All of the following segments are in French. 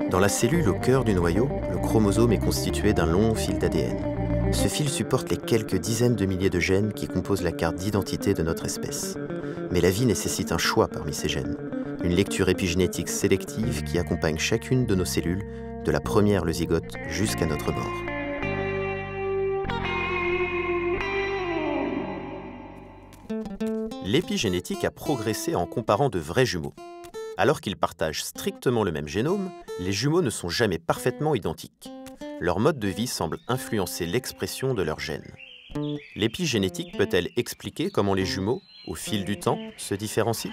Dans la cellule au cœur du noyau, le chromosome est constitué d'un long fil d'ADN. Ce fil supporte les quelques dizaines de milliers de gènes qui composent la carte d'identité de notre espèce. Mais la vie nécessite un choix parmi ces gènes, une lecture épigénétique sélective qui accompagne chacune de nos cellules, de la première le zygote jusqu'à notre mort. L'épigénétique a progressé en comparant de vrais jumeaux. Alors qu'ils partagent strictement le même génome, les jumeaux ne sont jamais parfaitement identiques. Leur mode de vie semble influencer l'expression de leurs gènes. L'épigénétique peut-elle expliquer comment les jumeaux, au fil du temps, se différencient ?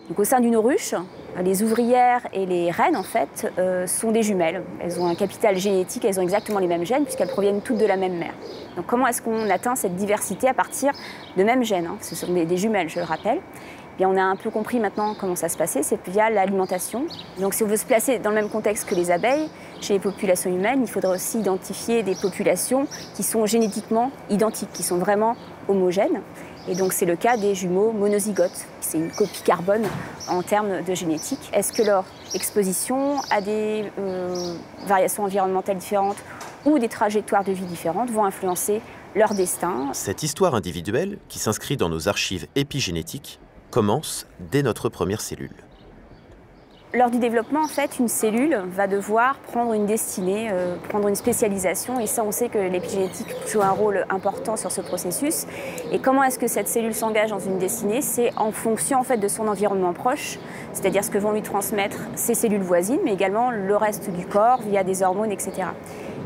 Donc, au sein d'une ruche, les ouvrières et les reines en fait, sont des jumelles. Elles ont un capital génétique, elles ont exactement les mêmes gènes puisqu'elles proviennent toutes de la même mère. Donc comment est-ce qu'on atteint cette diversité à partir de mêmes gènes, hein ? Ce sont des jumelles, je le rappelle. Et on a un peu compris maintenant comment ça se passait, c'est via l'alimentation. Donc si on veut se placer dans le même contexte que les abeilles, chez les populations humaines, il faudrait aussi identifier des populations qui sont génétiquement identiques, qui sont vraiment homogènes. Et donc c'est le cas des jumeaux monozygotes. C'est une copie carbone en termes de génétique. Est-ce que leur exposition à des variations environnementales différentes ou des trajectoires de vie différentes vont influencer leur destin ? Cette histoire individuelle, qui s'inscrit dans nos archives épigénétiques, commence dès notre première cellule. Lors du développement, en fait, une cellule va devoir prendre une destinée, prendre une spécialisation. Et ça, on sait que l'épigénétique joue un rôle important sur ce processus. Et comment est-ce que cette cellule s'engage dans une destinée ? C'est en fonction en fait, de son environnement proche, c'est-à-dire ce que vont lui transmettre ses cellules voisines, mais également le reste du corps via des hormones, etc.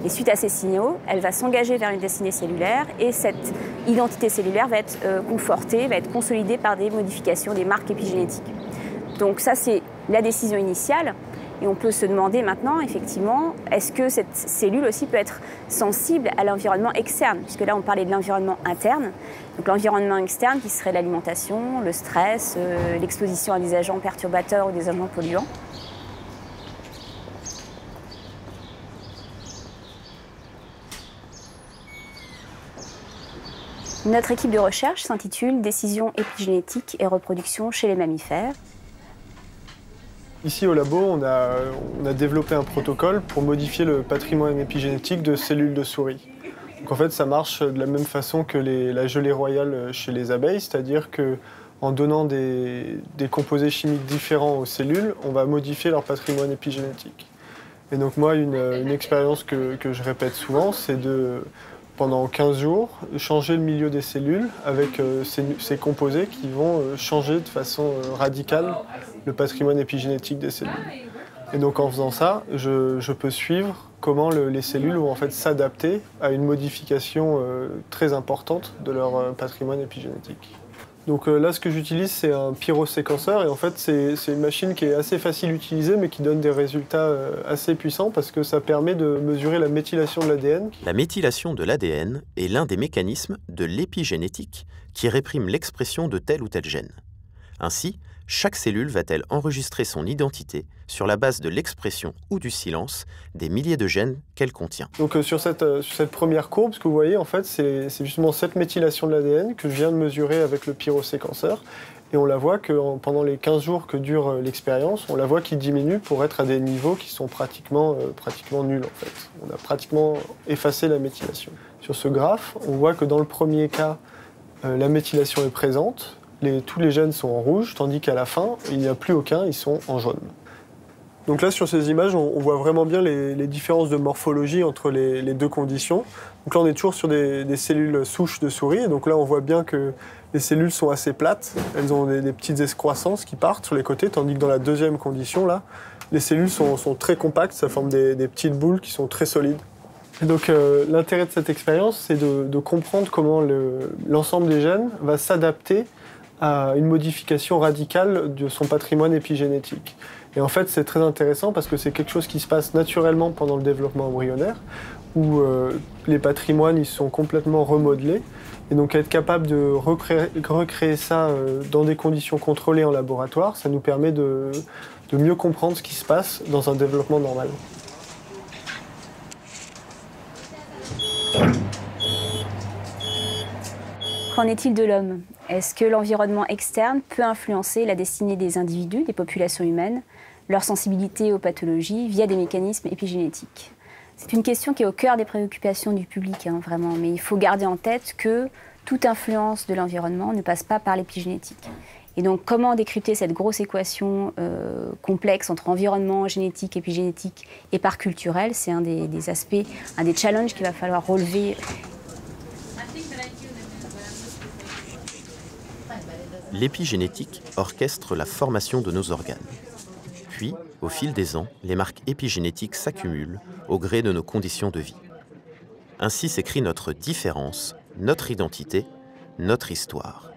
Et suite à ces signaux, elle va s'engager vers une destinée cellulaire et cette identité cellulaire va être confortée, va être consolidée par des modifications, des marques épigénétiques. Donc ça, c'est la décision initiale. Et on peut se demander maintenant, effectivement, est-ce que cette cellule aussi peut être sensible à l'environnement externe ? Puisque là, on parlait de l'environnement interne. Donc l'environnement externe qui serait l'alimentation, le stress, l'exposition à des agents perturbateurs ou des agents polluants. Notre équipe de recherche s'intitule « Décision épigénétique et reproduction chez les mammifères ». Ici au labo, on a développé un protocole pour modifier le patrimoine épigénétique de cellules de souris. Donc en fait, ça marche de la même façon que la gelée royale chez les abeilles, c'est-à-dire qu'en donnant des composés chimiques différents aux cellules, on va modifier leur patrimoine épigénétique. Et donc moi, une expérience que je répète souvent, c'est de, pendant 15 jours, changer le milieu des cellules avec ces composés qui vont changer de façon radicale le patrimoine épigénétique des cellules. Et donc en faisant ça, je peux suivre comment les cellules vont en fait s'adapter à une modification très importante de leur patrimoine épigénétique. Donc là, ce que j'utilise, c'est un pyroséquenceur et en fait, c'est une machine qui est assez facile à utiliser mais qui donne des résultats assez puissants parce que ça permet de mesurer la méthylation de l'ADN. La méthylation de l'ADN est l'un des mécanismes de l'épigénétique qui réprime l'expression de tel ou tel gène. Ainsi, chaque cellule va-t-elle enregistrer son identité sur la base de l'expression ou du silence des milliers de gènes qu'elle contient. Donc sur cette première courbe, ce que vous voyez, en fait, c'est justement cette méthylation de l'ADN que je viens de mesurer avec le pyroséquenceur. Et on la voit que pendant les 15 jours que dure l'expérience, on la voit qui diminue pour être à des niveaux qui sont pratiquement nuls, en fait. On a pratiquement effacé la méthylation. Sur ce graphe, on voit que dans le premier cas, la méthylation est présente. Tous les gènes sont en rouge, tandis qu'à la fin, il n'y a plus aucun, ils sont en jaune. Donc là, sur ces images, on voit vraiment bien les différences de morphologie entre les deux conditions. Donc là, on est toujours sur des cellules souches de souris. Et donc là, on voit bien que les cellules sont assez plates. Elles ont des petites excroissances qui partent sur les côtés, tandis que dans la deuxième condition, là, les cellules sont très compactes. Ça forme des petites boules qui sont très solides. Et donc l'intérêt de cette expérience, c'est de comprendre comment l'ensemble des gènes va s'adapter à une modification radicale de son patrimoine épigénétique. Et en fait, c'est très intéressant parce que c'est quelque chose qui se passe naturellement pendant le développement embryonnaire, où les patrimoines ils sont complètement remodelés. Et donc être capable de recréer ça dans des conditions contrôlées en laboratoire, ça nous permet de mieux comprendre ce qui se passe dans un développement normal. Qu'en est-il de l'homme? Est-ce que l'environnement externe peut influencer la destinée des individus, des populations humaines, leur sensibilité aux pathologies via des mécanismes épigénétiques? C'est une question qui est au cœur des préoccupations du public, vraiment, mais il faut garder en tête que toute influence de l'environnement ne passe pas par l'épigénétique. Et donc, comment décrypter cette grosse équation complexe entre environnement, génétique, épigénétique et part culturel? C'est un des aspects, un des challenges qu'il va falloir relever. L'épigénétique orchestre la formation de nos organes. Puis, au fil des ans, les marques épigénétiques s'accumulent au gré de nos conditions de vie. Ainsi s'écrit notre différence, notre identité, notre histoire.